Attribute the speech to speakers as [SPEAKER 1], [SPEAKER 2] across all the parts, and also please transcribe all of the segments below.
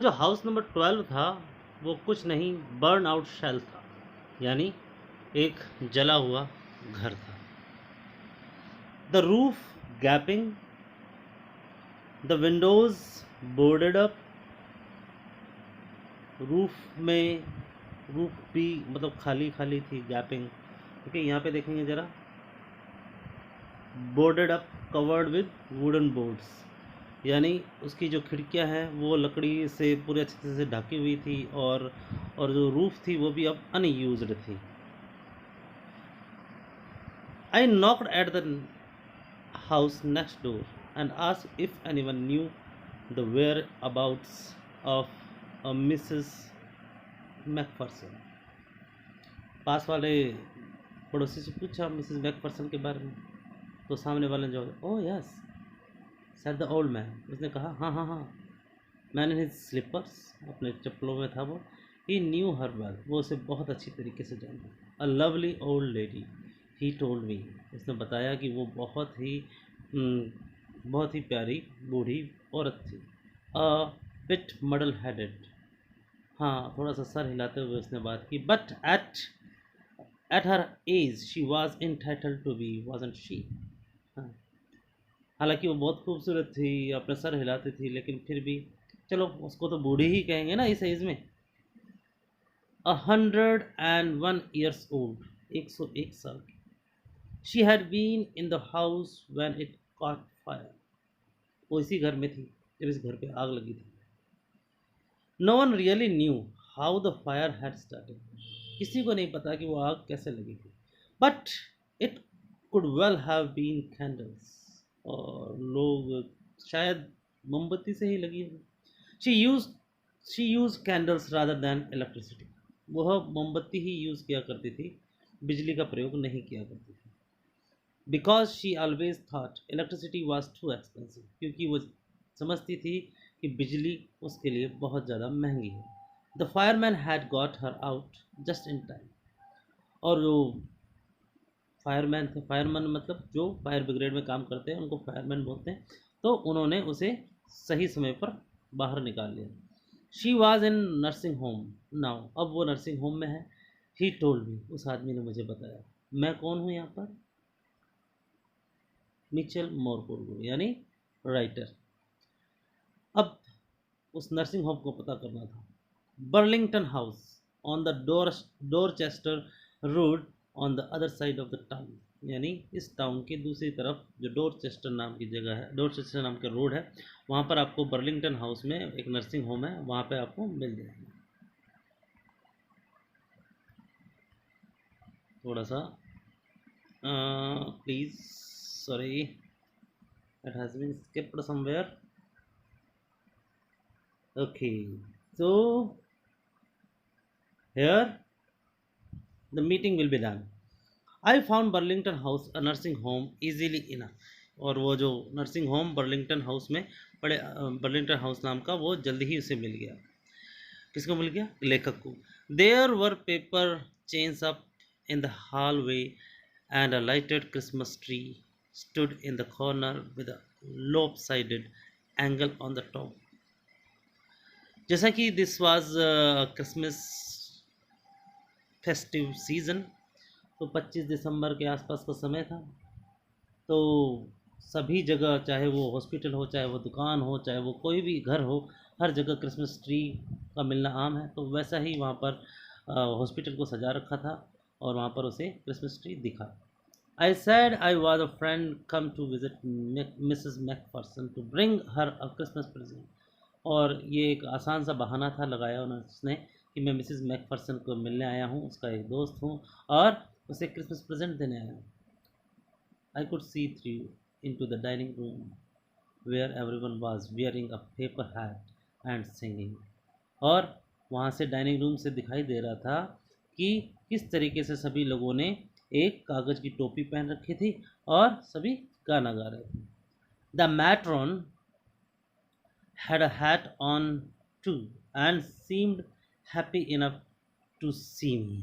[SPEAKER 1] जो house number 12 था वो कुछ नहीं बर्न आउट शेल था, यानी एक जला हुआ घर था। The roof gapping, the Windows boarded up. Roof भी मतलब खाली खाली थी, गैपिंग। ओके, यहाँ पे देखेंगे जरा, boarded up covered with wooden boards, यानी उसकी जो खिड़कियां हैं वो लकड़ी से पूरे अच्छे तरह से ढकी हुई थी, और जो रूफ थी वो भी अब अनयूज्ड थी। I knocked at the house next door and asked if anyone knew the whereabouts of Mrs McPherson. पास वाले पड़ोसी से पूछा मिसेस मैकफर्सन के बारे में, तो सामने वाले ने जवाब, oh yes said the old man. उसने कहा, हाँ हाँ हाँ। मैन इन हिज स्लीपर्स, अपने चप्पलों में था वो। ही न्यू हर वेल, वो उसे बहुत अच्छी तरीके से जानता। A lovely old lady, he told me. उसने बताया कि वो बहुत ही प्यारी बूढ़ी औरत थी। अ बिट मडल हेडेड, हाँ थोड़ा सा सर हिलाते हुए उसने बात की। But at her age she was entitled to be, wasn't she. हाँ, हालांकि वो बहुत खूबसूरत थी, अपने सर हिलाती थी, लेकिन फिर भी चलो उसको तो बूढ़ी ही कहेंगे ना इस एज में। 101 years old, 101 साल की। She had been in the house when it caught fire, वो इसी घर में थी जब इस घर पे आग लगी थी। No one really knew how the fire had started, किसी को नहीं पता कि वो आग कैसे लगी थी। But it could well have been candles, और लोग शायद मोमबत्ती से ही लगी होगी। She use she use candles rather than electricity, वह मोमबत्ती ही यूज़ किया करती थी, बिजली का प्रयोग नहीं किया करती थी। Because she always thought electricity was too expensive, क्योंकि वो समझती थी कि बिजली उसके लिए बहुत ज़्यादा महंगी है। The fireman had got her out just in time, और जो फायरमैन थे, फायरमैन मतलब जो फायर ब्रिगेड में काम करते हैं उनको फायरमैन बोलते हैं, तो उन्होंने उसे सही समय पर बाहर निकाल लिया। She was in nursing home now, अब वो नर्सिंग होम में है। ही टोल्ड मी, उस आदमी ने मुझे बताया। मैं कौन हूँ यहाँ पर? मिचेल मोरपोर्गो, यानी राइटर। अब उस नर्सिंग होम को पता करना था। Burlington house on the Dorchester road on the other side of the town, यानी इस टाउन की दूसरी तरफ जो डोरचेस्टर नाम की जगह है, डोरचेस्टर नाम का रोड है, वहाँ पर आपको बर्लिंगटन हाउस में एक नर्सिंग होम है, वहाँ पे आपको मिल जाएगी। थोड़ा सा please, sorry, it has been skipped somewhere. Okay, so here the meeting will be done. I found Burlington House a nursing home easily enough, और वो जो नर्सिंग होम बर्लिंगटन हाउस में पड़े, बर्लिंगटन हाउस नाम का, वो जल्दी ही उसे मिल गया। किसको मिल गया? लेखक को। There were paper chains up in the hallway and a lighted Christmas tree stood in the corner with a lopsided angle on the top. जैसा कि this was Christmas festive season, तो 25 दिसंबर के आसपास का समय था, तो सभी जगह, चाहे वो हॉस्पिटल हो, चाहे वो दुकान हो, चाहे वो कोई भी घर हो, हर जगह क्रिसमस ट्री का मिलना आम है। तो वैसा ही वहाँ पर हॉस्पिटल को सजा रखा था, और वहाँ पर उसे क्रिसमस ट्री दिखा। I said I was a friend come to visit Mrs McPherson to bring her a Christmas present, और ये एक आसान सा बहाना था लगाया उन्होंने उसने कि मैं मिसेस मैकफर्सन को मिलने आया हूँ, उसका एक दोस्त हूँ, और उसे क्रिसमस प्रेजेंट देने आया हूँ। I could see through into the dining room where everyone was wearing a paper hat and singing, और वहाँ से डाइनिंग रूम से दिखाई दे रहा था कि किस तरीके से सभी लोगों ने एक कागज़ की टोपी पहन रखी थी और सभी गाना गा रहे थे। The matron had a hat on too and seemed happy enough to see me,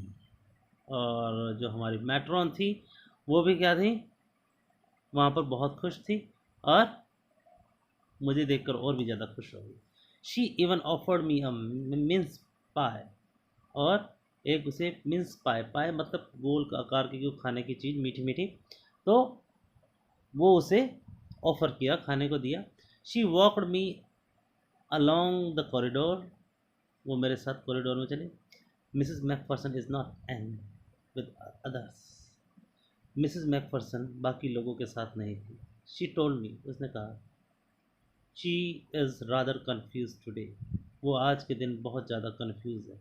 [SPEAKER 1] और जो हमारी मैट्रॉन थी वो भी क्या थी, वहाँ पर बहुत खुश थी, और मुझे देखकर और भी ज़्यादा खुश हो गई। She even offered me a mince पाए, और एक उसे मिन्स पाए, पाए मतलब गोल का आकार की जो खाने की चीज़ मीठी मीठी, तो वो उसे ऑफर किया, खाने को दिया। She walked me along the corridor, वो मेरे साथ कॉरिडोर में चले। Mrs Macpherson is not Ang with others, Mrs Macpherson बाकी लोगों के साथ नहीं थी। शी टोल्ड मी, उसने कहा, she is rather confuse today, वो आज के दिन बहुत ज़्यादा कन्फ्यूज है।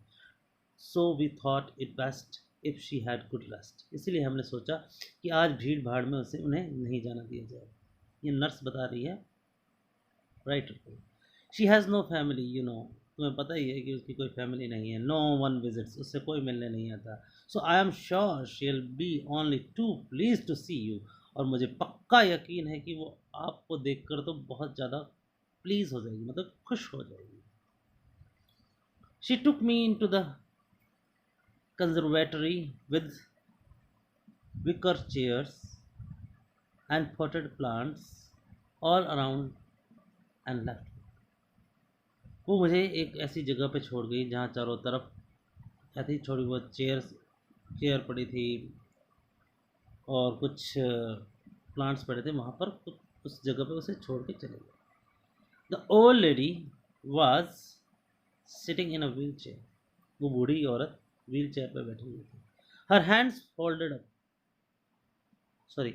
[SPEAKER 1] So we thought it best if she had good rest, इसलिए हमने सोचा कि आज भीड़ भाड़ में उसे उन्हें नहीं जाना दिया जाए। ये नर्स बता रही है, right. She has no family, you know, तुम्हें पता ही है कि उसकी कोई फैमिली नहीं है। नो वन विजिट्स, उससे कोई मिलने नहीं आता। So I am sure she will be only too please to see you, और मुझे पक्का यकीन है कि वो आपको देखकर तो बहुत ज़्यादा प्लीज हो जाएगी, मतलब खुश हो जाएगी। She took me in to the conservatory with wicker chairs and potted plants all around and left. वो मुझे एक ऐसी जगह पे छोड़ गई जहाँ चारों तरफ ऐसी थोड़ी बहुत चेयर पड़ी थी और कुछ प्लांट्स पड़े थे वहाँ पर, उस जगह पे उसे छोड़ के चले गए। The old lady was sitting in a wheel chair, वो बूढ़ी औरत व्हील चेयर पर बैठी हुई थी। Her hands folded up, sorry,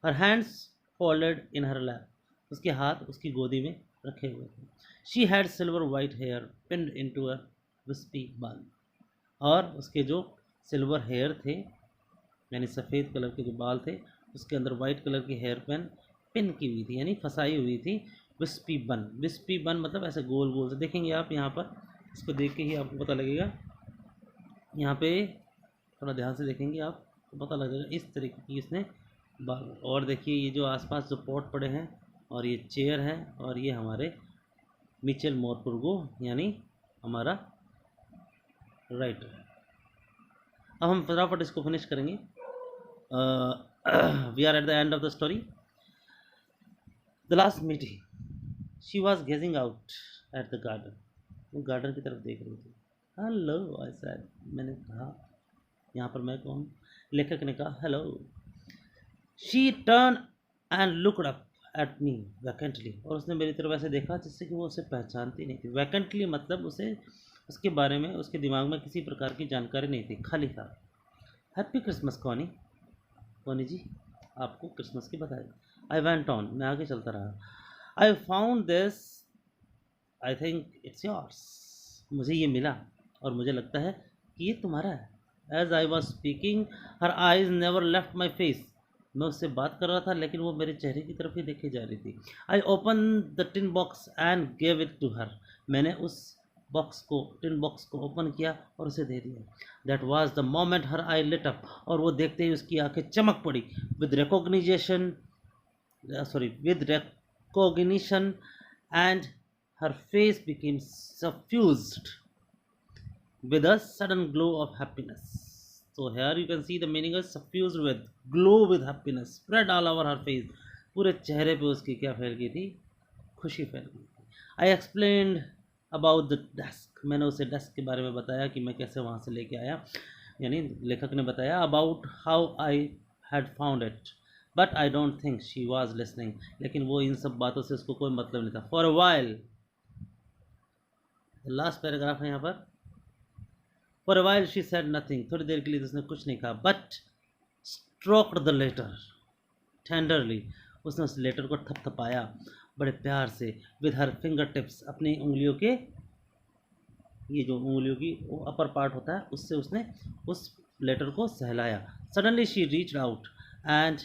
[SPEAKER 1] her hands folded in her lap, उसके हाथ उसकी गोदी में रखे हुए थे। She had silver white hair pinned into a wispy bun, और उसके जो सिल्वर हेयर थे, यानी सफ़ेद कलर के जो बाल थे, उसके अंदर वाइट कलर की हेयर पेन पिन की हुई थी, यानी फंसाई हुई थी। विस्पी बन, विस्पी बन मतलब ऐसे गोल गोल से, देखेंगे आप यहाँ पर, इसको देख के ही आपको पता लगेगा, यहाँ पे थोड़ा ध्यान से देखेंगे आप तो पता लगेगा इस तरीके की इसने बाल। और देखिए ये जो आसपास जो पॉट पड़े हैं, और ये चेयर है, और ये हमारे मिचेल मोरपुरगो यानी हमारा राइटर है। अब हम फटाफट इसको फिनिश करेंगे। We are at the end of the story. The last meeting, she was gazing out at the garden, वो गार्डन की तरफ देख रही थी। हेलो आई सेड, मैंने कहा, यहाँ पर मैं कौन, लेखक ने कहा hello. She turn and looked up at me vacantly, और उसने मेरी तरफ ऐसे देखा जिससे कि वो उसे पहचानती नहीं थी। वैकेंटली मतलब उसे उसके बारे में, उसके दिमाग में किसी प्रकार की जानकारी नहीं थी, खाली था। हैप्पी क्रिसमस कॉनी, कॉनी जी आपको क्रिसमस की बधाई। आई वेंट ऑन, मैं आगे चलता रहा। I found this, I think it's yours, मुझे ये मिला और मुझे लगता है कि ये तुम्हारा है। As I was speaking her eyes never left my face, मैं उससे बात कर रहा था लेकिन वो मेरे चेहरे की तरफ ही देखे जा रही थी। I open the tin box and gave it to her, मैंने उस टिन बॉक्स को ओपन किया और उसे दे दिया। That was the moment her eye lit up, और वो देखते ही उसकी आंखें चमक पड़ी। With recognition, with recognition, and her face became suffused with a sudden glow of happiness. So here you can see the meaning is suffused with, glow with happiness, spread all over her face. पूरे चेहरे पे उसकी क्या फैल गई थी, खुशी फैल गई थी। आई एक्सप्लेन्ड अबाउट द डेस्क, मैंने उसे डेस्क के बारे में बताया कि मैं कैसे वहाँ से लेके आया, यानी लेखक ने बताया about how I had found it. But I don't think she was listening, लेकिन वो इन सब बातों से उसको कोई मतलब नहीं था। For a while, last paragraph है यहाँ पर, for a while she said nothing, थोड़ी देर के लिए उसने कुछ नहीं कहा। But stroked the letter tenderly, उसने उस लेटर को थपथपाया बड़े प्यार से। विद हर फिंगर टिप्स, अपनी उंगलियों के, ये जो उंगलियों की वो अपर पार्ट होता है उससे उसने उस लेटर को सहलाया। Suddenly she reached out and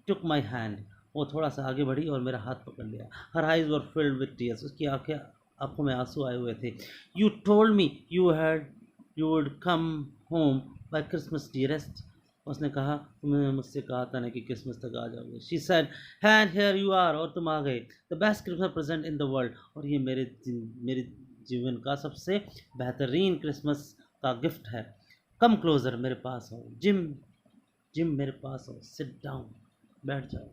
[SPEAKER 1] took my hand, वो थोड़ा सा आगे बढ़ी और मेरा हाथ पकड़ लिया। Her eyes were filled with tears, उसकी आंखों में आंसू आए हुए थे। You told me you would come home by Christmas dearest, उसने कहा तुमने मुझसे कहा था ना कि क्रिसमस तक आ जाओगे। She said and here you are, और तुम आ गए। The best Christmas present in the world, और ये मेरे जीवन का सबसे बेहतरीन क्रिसमस का गिफ्ट है। कम क्लोजर, मेरे पास आओ। जिम मेरे पास आओ। सिट डाउन, बैठ जाओ।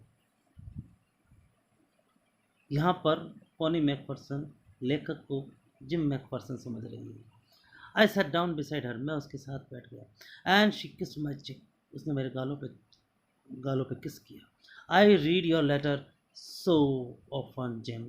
[SPEAKER 1] यहाँ पर कॉनी मैकफर्सन लेखक को जिम मैकफर्सन समझ रही है। I sat down beside her, मैं उसके साथ बैठ गया। एंड शी किस्ड माई चिक, उसने मेरे गालों पे किस किया। I read your letter so often Jim,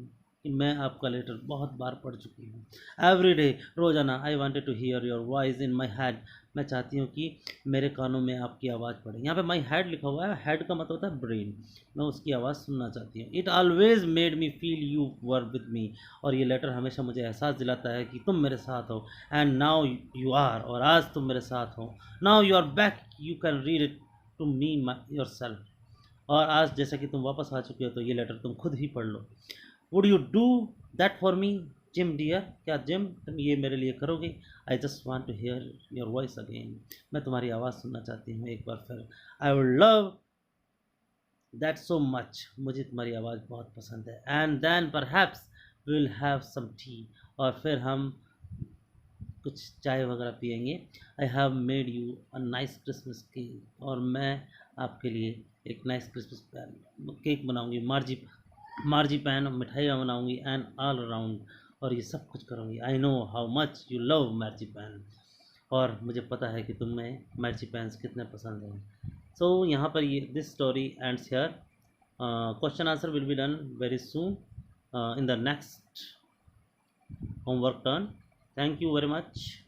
[SPEAKER 1] कि मैं आपका लेटर बहुत बार पढ़ चुकी हूँ। एवरी डे, रोज़ाना। I wanted to hear your voice in my head, मैं चाहती हूँ कि मेरे कानों में आपकी आवाज़ पड़े। यहाँ पे माई हेड लिखा हुआ है, हेड का मतलब होता है ब्रेन, मैं उसकी आवाज़ सुनना चाहती हूँ। It always made me feel you were with me, और ये लेटर हमेशा मुझे एहसास दिलाता है कि तुम मेरे साथ हो। एंड नाउ यू आर, और आज तुम मेरे साथ हो। Now you are back, you can read it to me yourself, और आज जैसा कि तुम वापस आ चुके हो तो ये लेटर तुम खुद ही पढ़ लो। Would you do that for me Jim dear, क्या जिम तुम ये मेरे लिए करोगे? I just want to hear your voice again, मैं तुम्हारी आवाज़ सुनना चाहती हूँ एक बार फिर। I would love that so much, मुझे तुम्हारी आवाज़ बहुत पसंद है। And then perhaps will have some tea, और फिर हम कुछ चाय वगैरह पियेंगे। I have made you a nice Christmas cake, और मैं आपके लिए एक नाइस क्रिसमस केक बनाऊंगी, मार्जी पैन मिठाइयाँ बनाऊंगी, एंड ऑल अराउंड, और ये सब कुछ करूँगी। I know how much you love मार्जी pan, और मुझे पता है कि तुम्हें मार्जी पैंस कितने पसंद हैं। सो यहाँ पर ये this story ends here. Question answer will be done very soon in the next homework turn. Thank you very much.